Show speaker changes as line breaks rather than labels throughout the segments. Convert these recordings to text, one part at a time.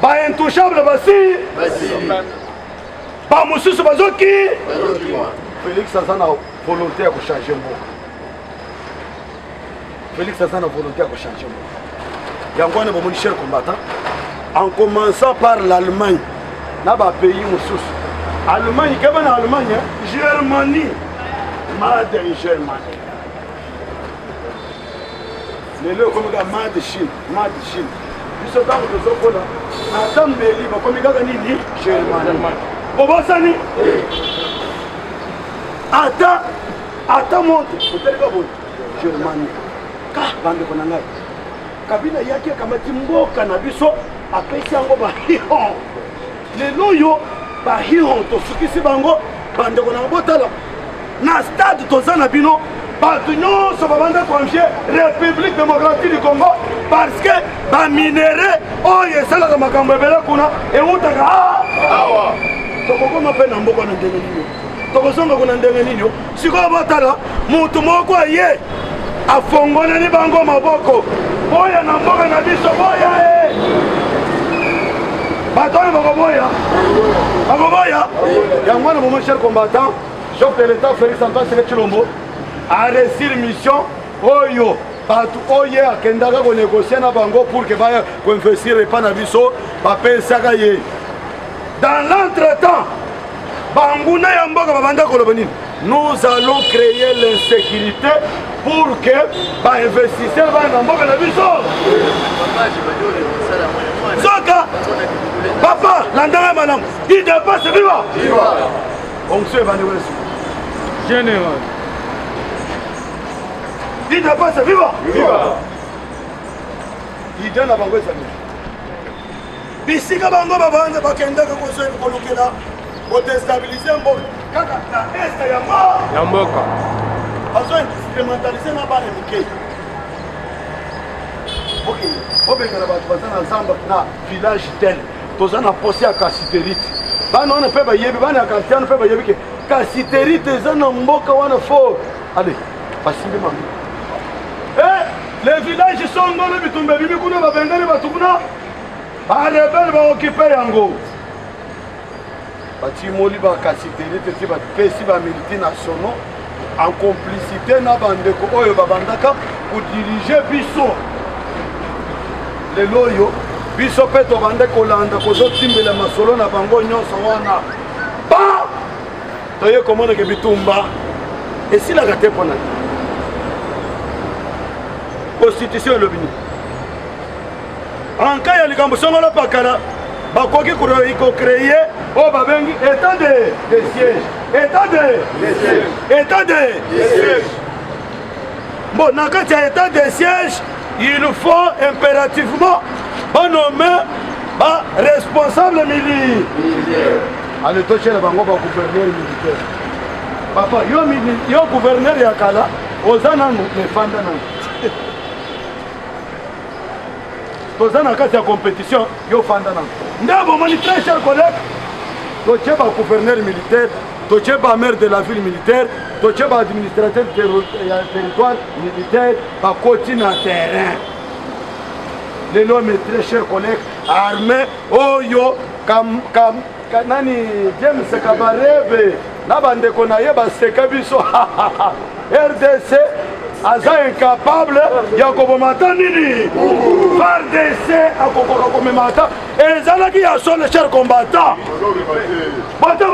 intouchable basi bamosusu bazoki Félix aza na volonté ya kochange mboka Félix aza na volonté ya kochange mboka yango wana bomoni cher combattant en commençant par l'Allemagne na bapays mosusu Allemagne keba na Allemagne Germanie made in Germany lelo komika made Chine biso ntango tozokola ata mbeli bakomi kaka nini Germanie bobosani ata monte oteleka boye Germanie ka bandeko na ngai Kabila yaki akamati mboka na biso apesi yango bahihon lelo yo bahihon tosukisi bango bandeko na botala na stade toza na bino bato nyonso babanda konfie République démocratique du Congo parce que baminere oyo esalaka makambo ebele kuna eutaka awa tokokoma mpe na mboka na ndenge nini tokozonga kuna ndenge nini sikoyo botala mutu moko aye afongoneli bango maboko boya na mboka na biso boya bato oyo bakoboya yango wana mon cher combattant chef de l'état Félix Antoine Tshisekedi Tshilombo a réussi mission oyo bato oyo akendaka konégocie na bango pour que baya koinvestir epa na biso bapesaka ye dans l'entretemps banguna ya mboka babanda koloba nini nous allons créer l'insécurité pour que bainvestisseur baya na mboka na biso soka papa landanga malamu il dépasse viva onction ebandi wesu général il dépasse viva idée na bango ezali bisika bango babanda bakendaka kolukela kodestabilize mboka kaka na este ya mboka bazoinstrumentalize na bana mike obengana bato baza na zamba na village tel toza na posi ya kasiterite bana wana mpe bayebi bana ya quartier wana mpe bayebi ke kasiterite eza na mboka wana fort ale basimbi mami les villages songolo bitumba ebibi kuna babengani bato kuna barebele baokipe yango batimoli bakasiterite ti bapesi bamiliti nationaux en complicité na bandeko oyo babandaka kodirige biso lelo oyo biso mpe tobande kolanda kozotimbela masolo na bango nyonso wana ba toye komonake bitumba esilaka te mpona constitution elobi nini en cas ya likambo songolo pakala bakoki kocreye oyo babengi état de siège bon na kati ya état de siège il faut impérativement banommer baresponsable militaire ale totyela bango bagouverneur militaire papa yo gouverneur ya kala oza nanu efanda nanu toza na kati ya compétition yo fanda nanu nde bomoni très cher collègue totye bagouverneur militaire totye bamaire de la ville militaire totye baadministrateur ya territoire militaire bakoti na terrain lelo mes très cher collègue armée oyo nani James Kabarebe na bandeko na ye baseka biso RDC aza incapable ya kobomata nini FARDC akokoka komemata ezalaki ya sole cher combattant bote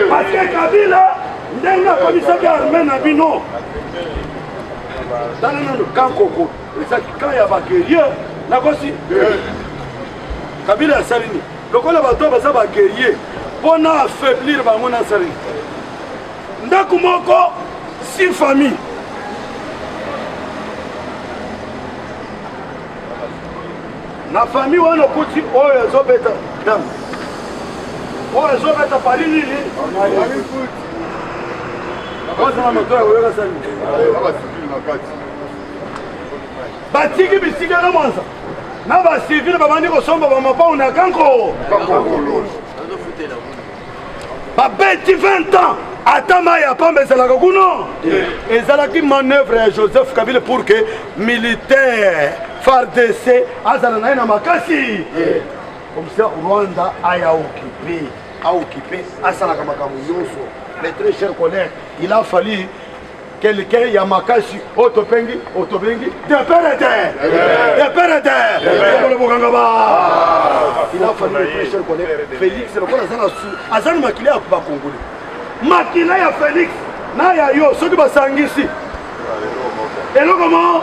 parce que Kabila ndenge akomisaki armée na bino tala nano kankoko ezaki kan ya baguerrier nakosi Kabila asali nini lokola bato baza baguerrier mpona affaiblir bango na asali ndako moko 6 famille na famille wana okuti oyo ezobeta damu oyo ezobeta pali nini ozana moto yakoyoka sali batiki bisika na mwanza na basivile babandi kosomba bamapau na kanko babeti 20 ans ata mai ya pamba ezalaka kuno ezalaki manœuvre ya Joseph Kabila pour que militaire FARDC azala na ye na makasi Comme ça, Rwanda a occupé, à Salakamakamouyoso. Mes très chers collègues, il a fallu quelqu'un, Yamakashi, Otobengi, de père et terre. Il a fallu, mes très chers collègues, Félix, c'est le point Azan Makila à Congolais. Makila ya Félix, Naya yo, ceux qui va s'anguissi. Et là comment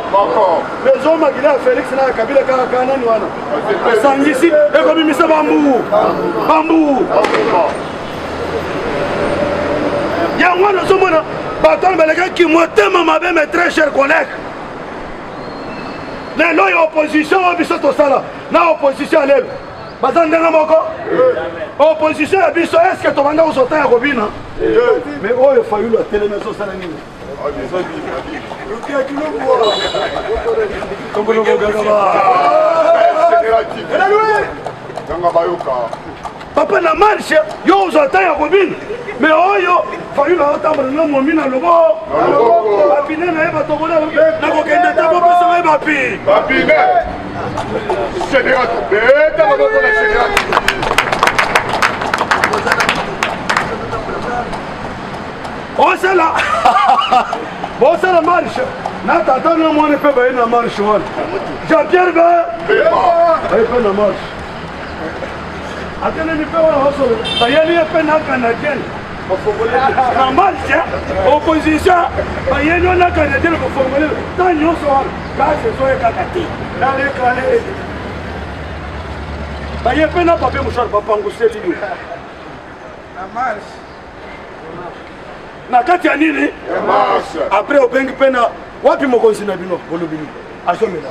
les hommes qui ont Félix na Kabila Kakana Nwana. S'anguissi, et comme il s'est bambou. Il y a un homme qui m'a tellement mauvais, mes très chers collègues. Les lois opposition, na opposition à l'aile. Opposition à Bisso, est-ce que tu vas nous sauter à Robin? Mais oh, il a fallu la télémaison salanine. Papa na marche, yo uzata ya Robin. Mais oh yo, fallu la otamba na momina lobo. Papine na eba tobola na kokende tabo pesa eba pi. Papine. Général, beta baba na général. Oh c'est là. Bon c'est la marche. Na tata na mo ne pe ba na marche wan. Jean-Pierre ba. Ba pe na marche. Atene ni pe wana hoso. Ba yeli pe na canadien. La marche, opposition, il y a un Canadien qui formule. Tant que nous sommes là, c'est ça Canadien. Dans les Canadiens. Il y a un papier mouchard, papa, on sait lui. La marche. Na kati ya nini? Après au bengi pena, wapi mokonzi na bino, bolobini. Azomela.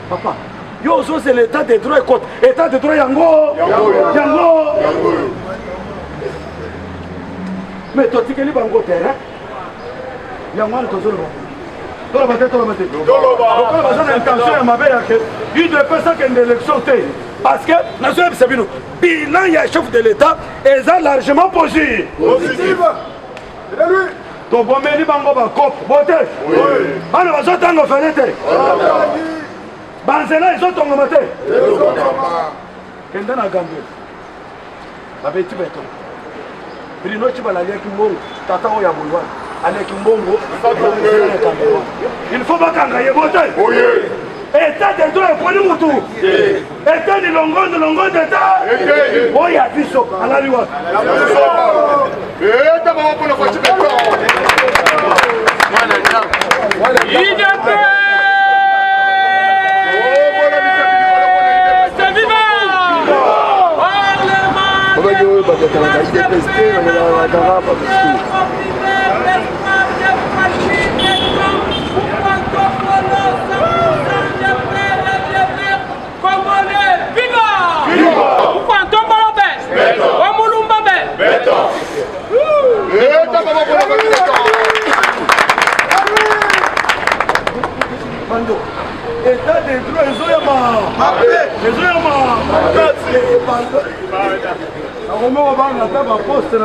Papa, yo zo c'est l'état de droit côte. État de droit yango. Mais toi, tu es libre en côté, hein? Il y a moins de choses. Tu as l'intention de m'avoir il doit faire ça qu'une élection. Parce que, bilan, il y a un chef de l'État et ça largement positif. Positif. Tu bon mais libre en cop, voter. Oui. Alors, ils ont tant fait. Banzela, ils ont tant maté. Qu'est-ce que tu as fait? Bruno Chibala Mbongo, Tata Oya Boulwa, avec Mbongo, il faut pas qu'on aille voter. État de droit pour nous tous. État de longueur d'État. Oya Biso, à la loi. État pour la voiture de État de droit,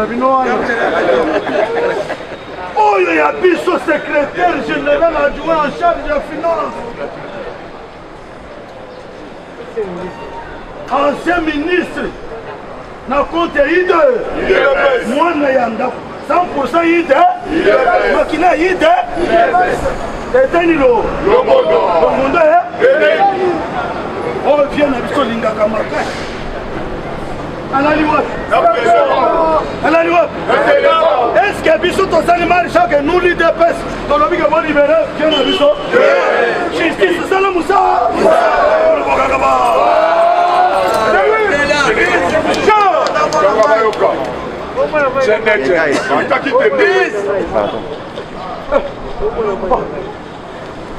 ils ont oh, il y a Bisso, secrétaire général adjoint en charge de la finance. Ancien ministre, na compte Ide. Moi, Nayanda, 100% Ide. Makina Ide. Etenilo. Lomondo, oh, viens à Bisso Lingaka Maka. Est-ce que Bisso ton animal chaque nous l'IDPS ton lobby que vous libérez viens à Bisso justice c'est la Moussa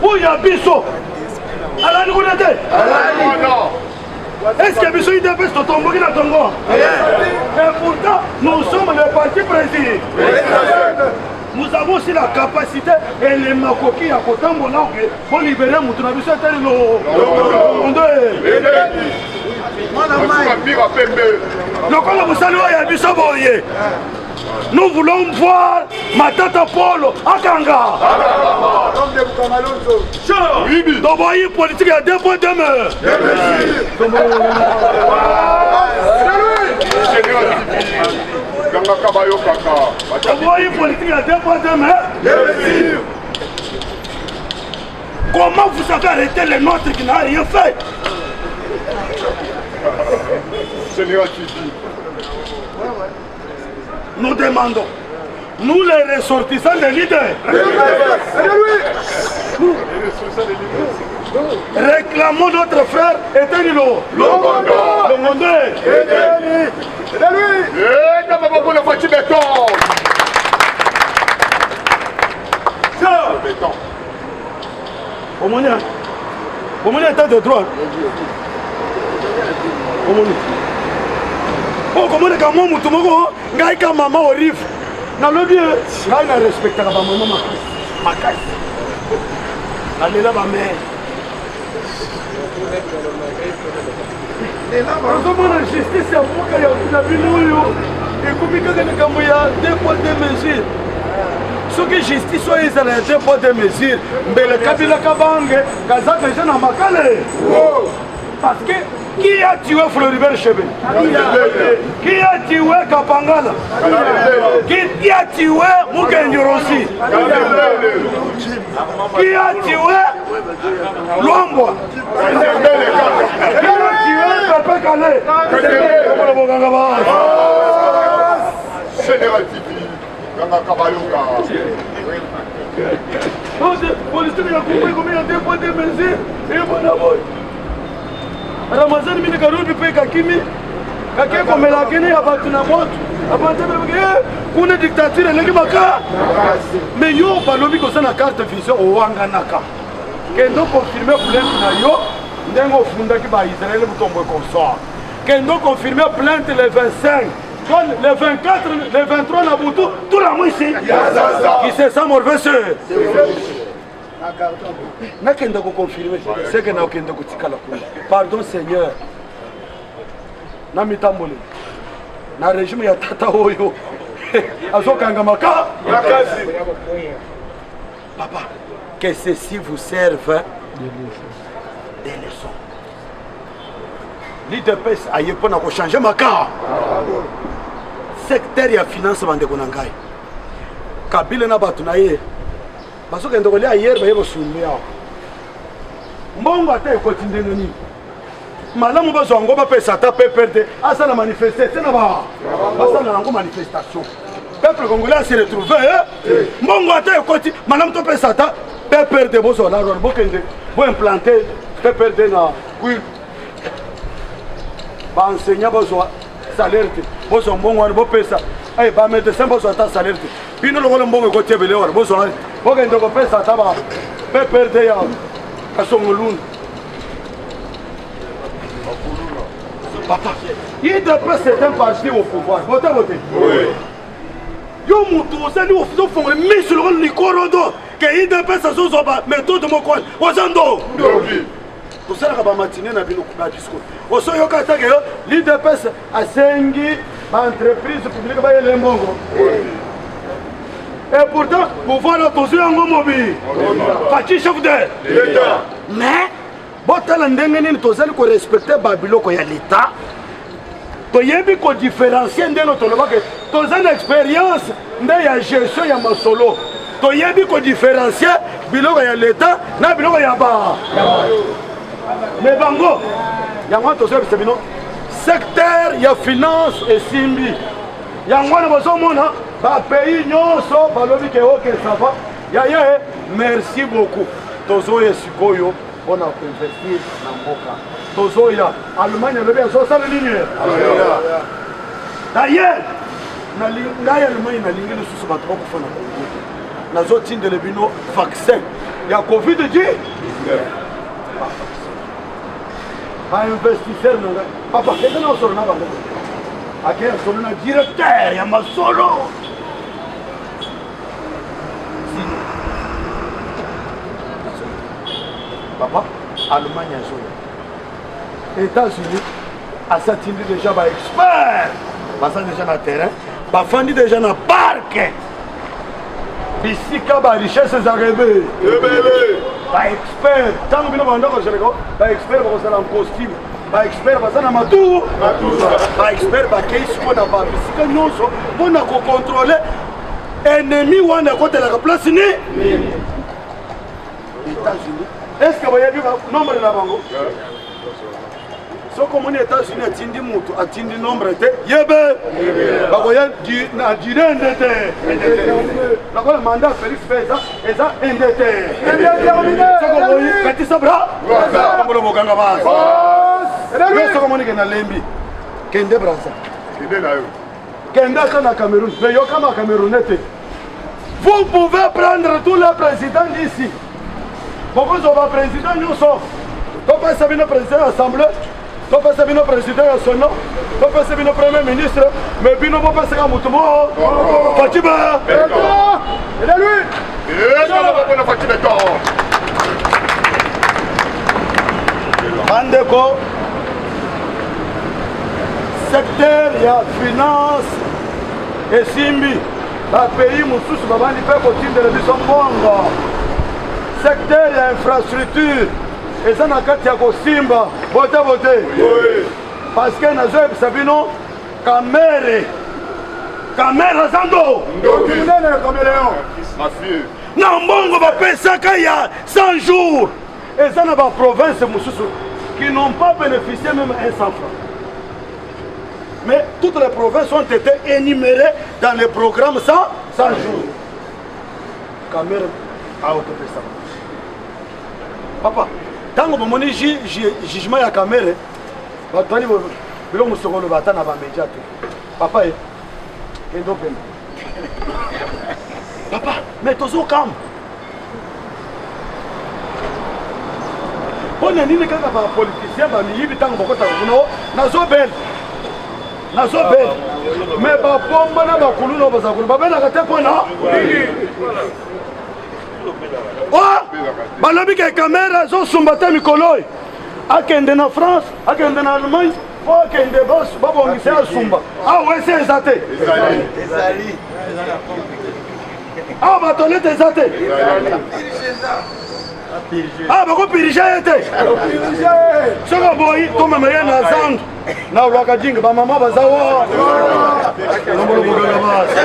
où y a Bisso à la est-ce que Bisso IDPS te tombe qui n'a tombe? Et pourtant, nous sommes le parti président. Nous avons aussi la capacité et les makoki à côté de mon pour libérer mon Bisso et le monde. Nous voulons voir Matata Polo à Kanga. Donc voyez politique à 2 points de main. Voyez politique à 2 points de main. Comment vous avez arrêté les nôtres qui n'ont rien fait? Nous demandons, nous les ressortissants des leaders, réclamons notre frère Etenilo, le monde. Au moins, état de droit. Oh, comment est-ce que moi, je suis maman au riff? Je respecte la maman. Je suis là, ma mère. La justice, c'est pour qu'il y ait deux poids, deux mesures. Ce que justice soit ils ont deux poids, deux mesures. Mais le Kabila Kabange, Kazak est jeune à Makale. Parce que qui a tué Floribert Chebe? Qui a tué Kapangala? Qui a tué Mukenji Rossi? Qui a tué Luambo? Qui a tué Pepe Kale? Politique a compris combien il y a deux points de mesure et bon d'abord. Ramazan mini karubi pe kakimi kake komela kene abatuna moto abatana kuna dictature leki maka mais yo balobi ko sana carte vision o wanga naka kendo confirmer plainte na yo ndengo funda ki ba Israël butombo consort kendo confirmer plainte le 25 le 24 le 23 na butu tout la moisi qui c'est ça mon professeur. Nakenda ko confirmer c'est que na okenda ko tikala ko pardon Seigneur na mitambole na régime ya tata oyo azokanga maka papa que ceci vous serve des leçons l'IDPS aye pona ko changer maka secteur ya finance bande ko nangai Kabila na batu na ye parce que ndoko lia hier baye bosumia mbongo ate ko tindenge ni malamu bazo ngo ba pesa ta PPRD asa na manifester tena ba asa na ngo manifestation peuple congolais se retrouver mbongo ate ko ti malamu to pesa ta PPRD bozo la ron bokende bo implanter PPRD na kui ba enseignant bozo salaire bozo mbongo bo pesa ay ba médecin bozo ta salaire bino lo mbongo ko tebele ora bozo bokende ko pesa ta ba PPRD ya kasongolun papa il doit c'est un parti au pouvoir voter oui yo mutu osali ofuzo fongole mais sur le likorodo que il doit ça zo ba méthode moko ozando pour ça ba matinée na bino ba discours oso yo kata ke l'IDPS asengi ba entreprise publique ba yele mbongo et pourtant pouvoir l'autorisé en mobile parti chef de l'État mais botala ndenge nini tozali ko respecter babiloko ya l'État toyebi ko différencier ndeno toloba ke tozali expérience nde ya gestion ya masolo toyebi ko différencier biloko ya l'État na biloko ya ba mais bango yango tozali sebino secteur ya finance et simbi yango na bazomona ba pays nyonso balobi ke ok ça va ya merci beaucoup tozoye sikoyo on a investir na mboka tozoya Allemagne lobi aso sala ligne d'ailleurs na linga ya Allemagne na linga le susu bato ko fana na zo tinde le bino vaccin ya Covid 19 ba investisseur no papa kenda na solo na bango akaya solo na directeur ya masolo papa Allemagne a joué États-Unis a senti déjà ba expert basa déjà na terrain bafandi déjà na parke bisika barichesse ezarebe baexpert ntango bino banda kozeleka baexpert bakozala en costume baexpert baza na maturu baexpert bakei siko na babisika nyonso mpona kocontrole ennemi wana ekotelaka place ni États-Unis. Est-ce que vous avez vu le nombre de la bango? Si vous avez États-Unis, atteindre mutu, atteindre nombre de yebe. Bagoya na dire ndete. La mandat Félix Feza et ça ndete. Si vous avez petit sabra, comme le boganga bas. Si vous avez na lembi, kende brasa. Kende na yo. Kende na Cameroun, mais yo kama Camerounais. Vous pouvez prendre tous les présidents d'ici. Pourquoi on va président nous sommes? Tu peux savoir le président de l'Assemblée, tu peux savoir le président de son nom, tu peux savoir le premier ministre, mais puis nous ne pouvons pas savoir Moutoumou. Fatima! Et là lui! Et là la Fatima! Bandeko, secteur, il y a finance et Simbi. Le pays, Moussous, Babani, fait continuer de la mission Bongo. Secteur ya infrastructure eza na kati ya kosimba bote parce que nazoyebisa bino kamere zando na mbongo bapesaka ya 100 jours eza na baprovince mosusu qui n'ont pas bénéficié même un 100 francs. Mais toutes les provinces ont été énumérées dans le programme 100 jours. Kamere a occupé ça. Papa, tant que mon jugement à caméra, papa, papa, mais tous au calme. On est ni quand on politicien, il tant mais pas pour moi, oh, balobi ke caméra zo sumbata mikolo akende na France akende na Allemagne fo akende bos babongise asumba ouais c'est ezate ezali batolete ezate bako pirija ete soko boyi koma meye na zandu na ulwaka jinga ba mama bazawa nombolo boganga basi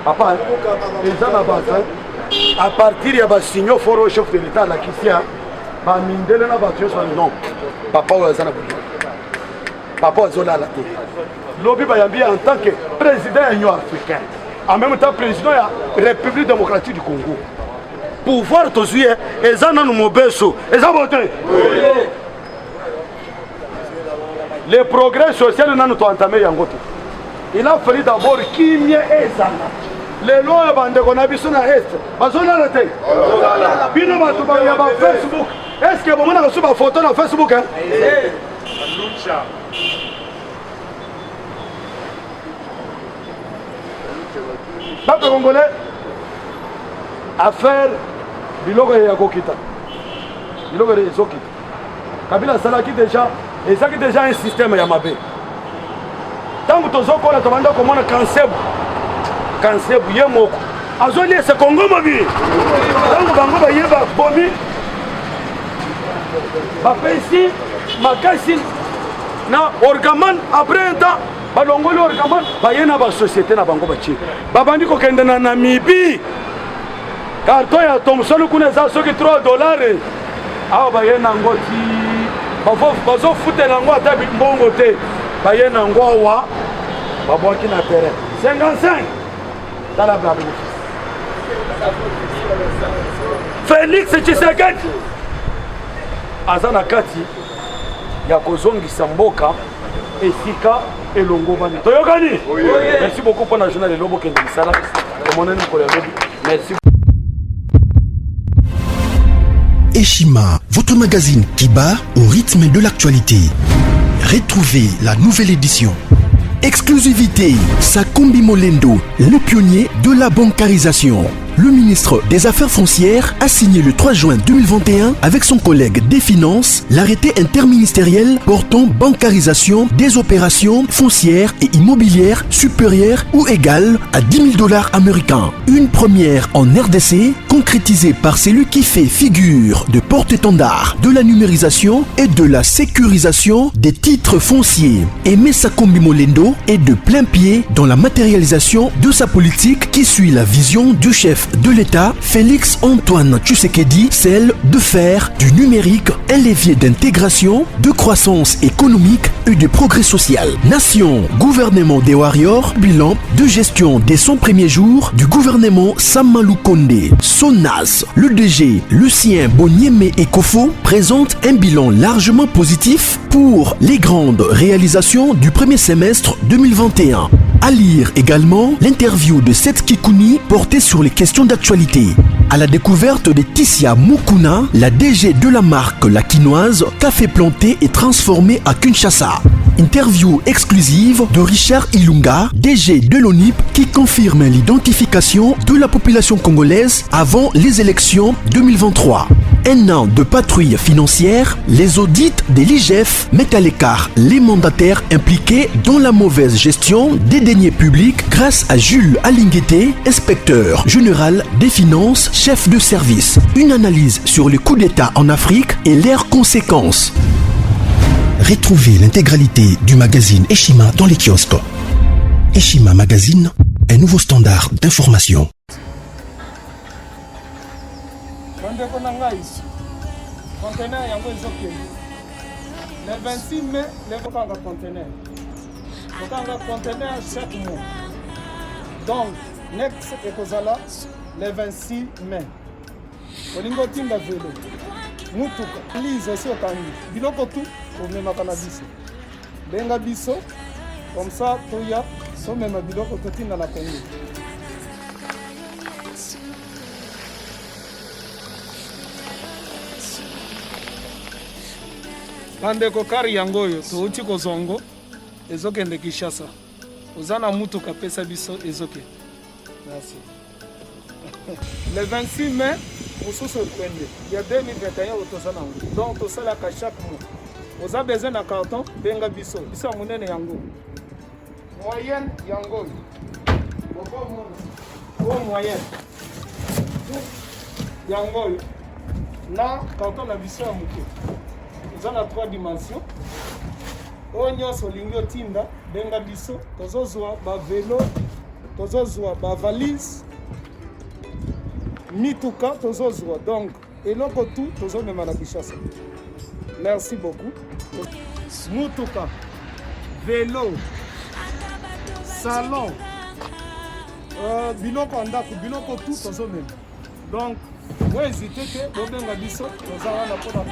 papa eza na bato à partir ya basigno foro chef de l'état la kisia bamindele na bato nyonso non papa oyo aza na boye papa azolala te lobi bayambi en tant que président ya union africaine en même temps président ya république démocratique du Congo pouvoir tozwi eza nanu mobeso eza bote le progrès social nanu toentame yango te il a fallu d'abord kimia ezala lelo oyo bandeko na biso na est bazolala te bino bato ya ba Facebook est-ce que bomonaka so bafoto na Facebook peuple congolais affaire biloko ya kokita biloko ezokita Kabila asalaki déjà ezaki déjà un système ya mabe ntango tozokola tobanda komona kansebu ye moko azoli ese Congo mobile ntango bango bayeba bomi bapesi makasi na orgaman après un temps balongoli orgaman baye na basociété na bango batie babandi kokende na Namibie carton ya Thomson kuna eza soki $3 awa baye nango ti bazofutela yango ata mbongo te baye nango awa babwaki na terrain 55 tala blabe Félix Tshisekedi aza na kati ya kozongisa mboka esika elongo bani toyokani merci beaucoup pour la journée de lobo kende misala tomonani mokolo ya lobi merci.
Eshima, votre magazine qui bat au rythme de l'actualité. Retrouvez la nouvelle édition. Exclusivité, Sakombi Molendo, le pionnier de la bancarisation. le ministre des Affaires foncières a signé le 3 juin 2021 avec son collègue des Finances l'arrêté interministériel portant bancarisation des opérations foncières et immobilières supérieures ou égales à 10 000 $ américains. Une première en RDC, concrétisée par celui qui fait figure de porte-étendard de la numérisation et de la sécurisation des titres fonciers. Aimé Sakombi Molendo est de plein pied dans la matérialisation de sa politique qui suit la vision du chef de l'État, Félix Antoine Tshisekedi, celle de faire du numérique un levier d'intégration, de croissance économique et de progrès social. Nation, gouvernement des Warriors, bilan de gestion dès son premier jour du gouvernement Samalou Kondé. SONAS, le DG Lucien Bonieme Ekofo présente un bilan largement positif pour les grandes réalisations du premier semestre 2021. À lire également l'interview de Seth Kikouni portée sur les questions d'actualité. À la découverte de Tissia Mukuna, la DG de la marque La Quinoise, café planté et transformé à Kinshasa. Interview exclusive de Richard Ilunga, DG de l'ONIP, qui confirme l'identification de la population congolaise avant les élections 2023. Un an de patrouille financière, les audits de l'IGF mettent à l'écart les mandataires impliqués dans la mauvaise gestion des deniers publics grâce à Jules Alinguete, inspecteur général des finances, chef de service. Une analyse sur le coup d'État en Afrique et leurs conséquences.
Retrouvez l'intégralité du magazine Eshima dans les kiosques. Eshima Magazine, un nouveau standard d'information.
Conteneur yango ezokende le 26 mai lekokanga conteneur chaque mois, donc next ekozala le 26 mai. Olingo tinda velo mutuka lise esi okangi biloko tu omemaka na biso, benga biso comme ça toya somema biloko totinda na Kongo. Bandeko kari yango oyo touti kozongo ezokende Kinshasa, oza na mutuka pesa biso ezokende. Merci. Le 26 mai mosusu ekwende ya 2021 otoza nango, donc tosalaka chaque mois. Oza besoin na carton benga biso ya monene yango, moyenne yango oyo moyenne yango oyo na carton na biso ya moke. Dans la 3 dimensions. Oyo solingi otinda benga biso tozozwa ba vélo, tozozwa ba valise, mituka tozozwa, donc eloko tout tozomema na Kinshasa. Merci beaucoup. Mutuka, vélo, salon, biloko ndako, biloko tout tozomema. Donc, vous hésitez que vous benga biso tozala na pona